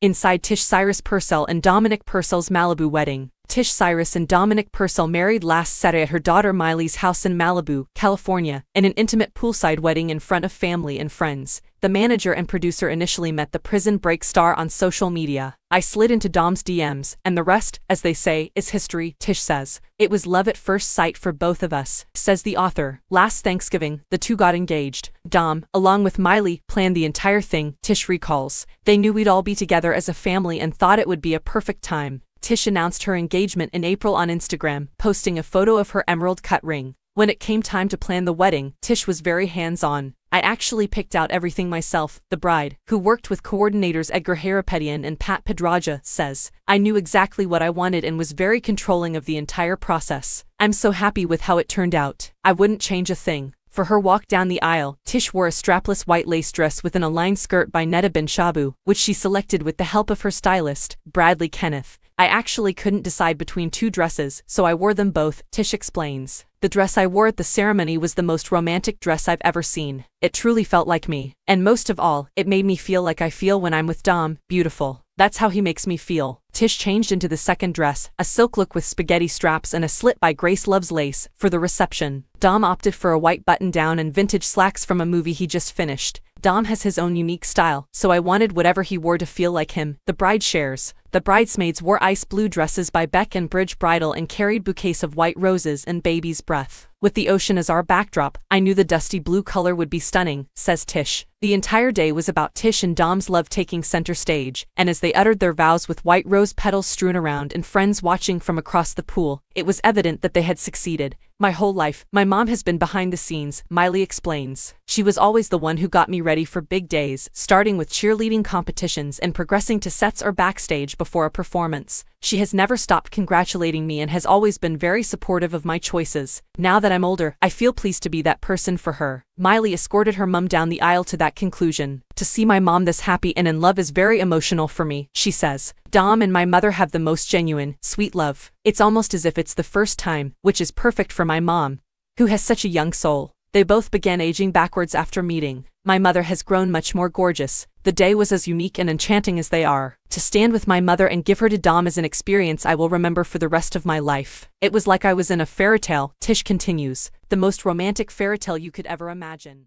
inside Tish Cyrus-Purcell and Dominic Purcell's Malibu wedding. Tish Cyrus and Dominic Purcell married last Saturday at her daughter Miley's house in Malibu, California, in an intimate poolside wedding in front of family and friends. The manager and producer initially met the Prison Break star on social media. "I slid into Dom's DMs, and the rest, as they say, is history," Tish says. "It was love at first sight for both of us," says the author. "Last Thanksgiving, the two got engaged. Dom, along with Miley, planned the entire thing," Tish recalls. "They knew we'd all be together as a family and thought it would be a perfect time." Tish announced her engagement in April on Instagram, posting a photo of her emerald-cut ring. When it came time to plan the wedding, Tish was very hands-on. "I actually picked out everything myself," the bride, who worked with coordinators Edgar Harapetian and Pat Pedraja, says. "I knew exactly what I wanted and was very controlling of the entire process. I'm so happy with how it turned out. I wouldn't change a thing." For her walk down the aisle, Tish wore a strapless white lace dress with an aligned skirt by Netta Shabu, which she selected with the help of her stylist, Bradley Kenneth. "I actually couldn't decide between two dresses, so I wore them both," Tish explains. "The dress I wore at the ceremony was the most romantic dress I've ever seen. It truly felt like me. And most of all, it made me feel like I feel when I'm with Dom, beautiful. That's how he makes me feel." Tish changed into the second dress, a silk look with spaghetti straps and a slit by Grace Loves Lace, for the reception. Dom opted for a white button-down and vintage slacks from a movie he just finished. "Dom has his own unique style, so I wanted whatever he wore to feel like him," the bride shares. The bridesmaids wore ice blue dresses by Beck and Bridge Bridal and carried bouquets of white roses and baby's breath. "With the ocean as our backdrop, I knew the dusty blue color would be stunning," says Tish. The entire day was about Tish and Dom's love taking center stage, and as they uttered their vows with white rose petals strewn around and friends watching from across the pool, it was evident that they had succeeded. "My whole life, my mom has been behind the scenes," Miley explains. "She was always the one who got me ready for big days, starting with cheerleading competitions and progressing to sets or backstage before a performance. She has never stopped congratulating me and has always been very supportive of my choices. Now that I'm older, I feel pleased to be that person for her." Miley escorted her mum down the aisle to that conclusion. "To see my mom this happy and in love is very emotional for me," she says. "Dom and my mother have the most genuine, sweet love. It's almost as if it's the first time, which is perfect for my mom, who has such a young soul." They both began aging backwards after meeting. "My mother has grown much more gorgeous. The day was as unique and enchanting as they are. To stand with my mother and give her to Dom is an experience I will remember for the rest of my life. It was like I was in a fairy tale," Tish continues. "The most romantic fairy tale you could ever imagine."